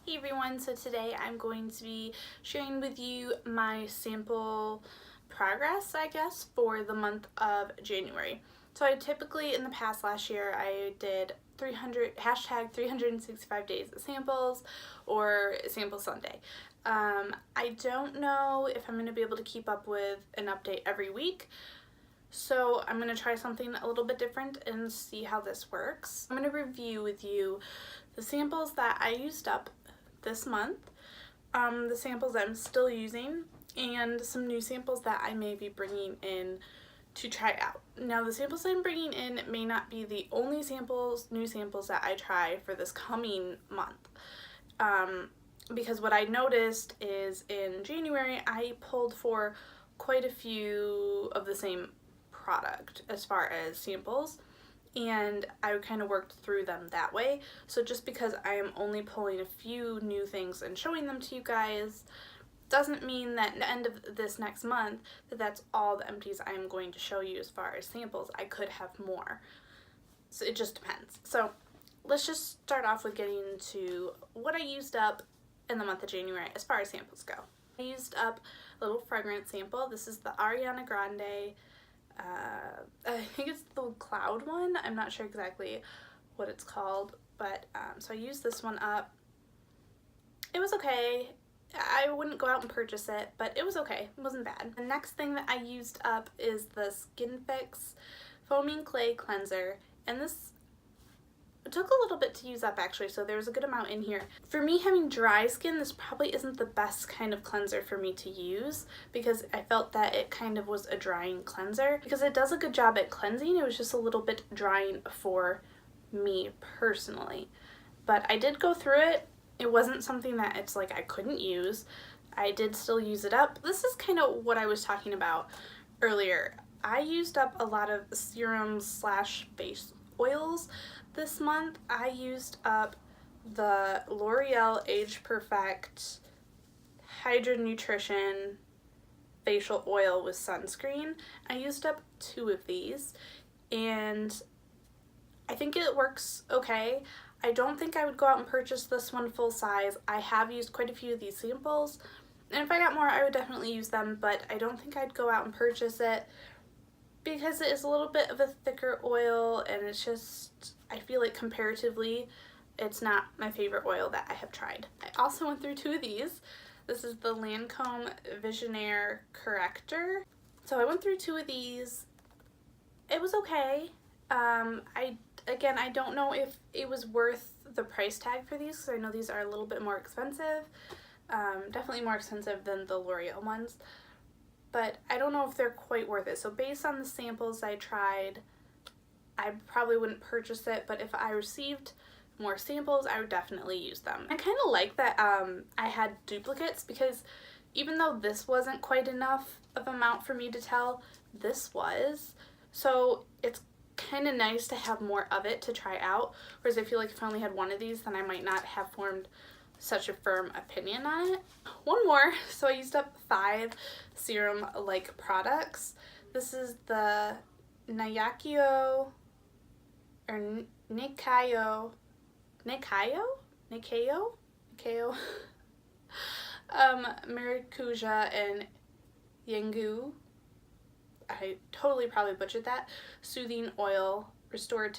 Hey everyone, so today I'm going to be sharing with you my sample progress, I guess, for the month of January. So I typically, in the past last year, I did hashtag 365 days of samples or sample Sunday. I don't know if I'm going to be able to keep up with an update every week. So I'm going to try something a little bit different and see how this works. I'm going to review with you the samples that I used up this month, the samples that I'm still using, and some new samples that I may be bringing in to try out. Now the samples I'm bringing in may not be the only new samples that I try for this coming month. Because what I noticed is in January I pulled for quite a few of the same product as far as samples, and I kind of worked through them that way. So just because I am only pulling a few new things and showing them to you guys doesn't mean that at the end of this next month that's all the empties I am going to show you as far as samples. I could have more. So it just depends. So let's just start off with getting into what I used up in the month of January as far as samples go. I used up a little fragrance sample. This is the Ariana Grande, I think it's the cloud one. I'm not sure exactly what it's called, but so I used this one up. It was okay. I wouldn't go out and purchase it, but it was okay. It wasn't bad. The next thing that I used up is the Skin Fix Foaming Clay Cleanser, and this took a little bit to use up actually, so there was a good amount in here. For me, having dry skin, this probably isn't the best kind of cleanser for me to use because I felt that it kind of was a drying cleanser. Because it does a good job at cleansing, it was just a little bit drying for me personally. But I did go through it. It wasn't something that it's like I couldn't use. I did still use it up. This is kind of what I was talking about earlier. I used up a lot of serums slash face oils this month. I used up the L'Oreal Age Perfect Hydra Nutrition facial oil with sunscreen. I used up 2 of these and I think it works okay. I don't think I would go out and purchase this one full size. I have used quite a few of these samples, and if I got more I would definitely use them, but I don't think I'd go out and purchase it because it is a little bit of a thicker oil, and it's just, I feel like comparatively it's not my favorite oil that I have tried. I also went through 2 of these. This is the Lancome Visionaire Corrector. So I went through 2 of these. It was okay. I don't know if it was worth the price tag for these because I know these are a little bit more expensive. Definitely more expensive than the L'Oreal ones. But I don't know if they're quite worth it. So based on the samples I tried, I probably wouldn't purchase it, but if I received more samples, I would definitely use them. I kind of like that I had duplicates because even though this wasn't quite enough of amount for me to tell, this was. So it's kind of nice to have more of it to try out, whereas I feel like if I only had one of these, then I might not have formed such a firm opinion on it. One more. So I used up 5 serum-like products. This is the Nikayo Maracuja and Yengu. I totally probably butchered that. Soothing oil, restore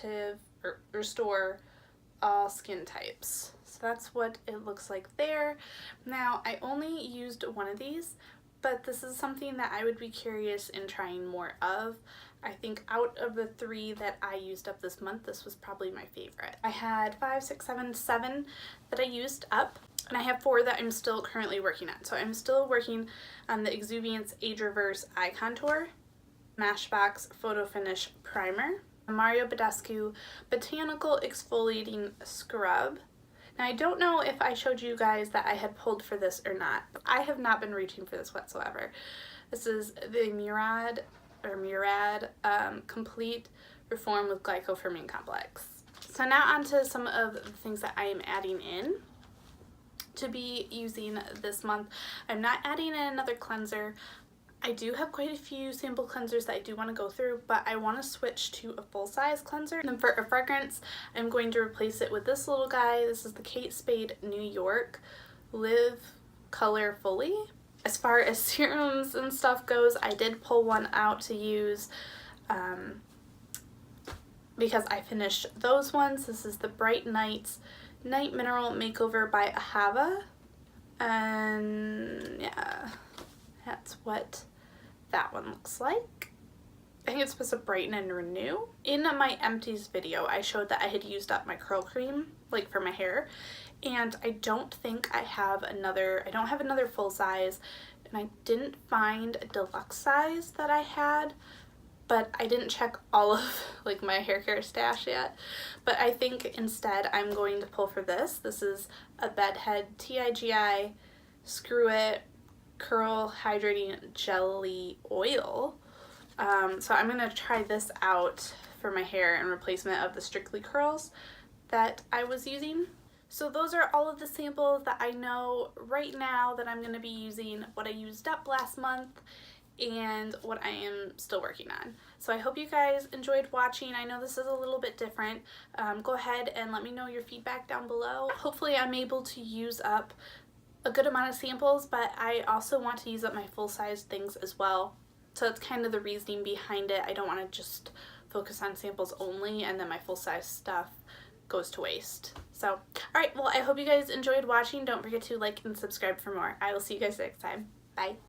all skin types. So that's what it looks like there. Now I only used one of these, but this is something that I would be curious in trying more of. I think out of the 3 that I used up this month, this was probably my favorite. I had 5, 6, 7, 7 that I used up, and I have 4 that I'm still currently working on. So I'm still working on the Exuviance Age Reverse Eye Contour, Smashbox Photo Finish Primer, Mario Badescu Botanical Exfoliating Scrub. Now I don't know if I showed you guys that I had pulled for this or not. I have not been reaching for this whatsoever. This is the Murad Complete Reform with Glycofermin Complex. So now on to some of the things that I am adding in to be using this month. I'm not adding in another cleanser. I do have quite a few sample cleansers that I do want to go through, but I want to switch to a full-size cleanser. And then for a fragrance, I'm going to replace it with this little guy. This is the Kate Spade New York Live Color Fully. As far as serums and stuff goes, I did pull one out to use because I finished those ones. This is the Bright Nights Night Mineral Makeover by Ahava. And yeah, that's what that one looks like. I think it's supposed to brighten and renew. In my Empties video, I showed that I had used up my curl cream, like for my hair, and I don't think I have another, I don't have another full size, and I didn't find a deluxe size that I had, but I didn't check all of like my hair care stash yet. But I think instead I'm going to pull for this. This is a Bedhead TIGI Screw It Curl Hydrating Jelly Oil. So I'm going to try this out for my hair in replacement of the Strictly Curls that I was using. So those are all of the samples that I know right now that I'm going to be using, what I used up last month, and what I am still working on. So I hope you guys enjoyed watching. I know this is a little bit different. Go ahead and let me know your feedback down below. Hopefully I'm able to use up a good amount of samples, but I also want to use up my full-size things as well. So that's kind of the reasoning behind it. I don't want to just focus on samples only and then my full-size stuff goes to waste. So, alright, well I hope you guys enjoyed watching. Don't forget to like and subscribe for more. I will see you guys next time. Bye.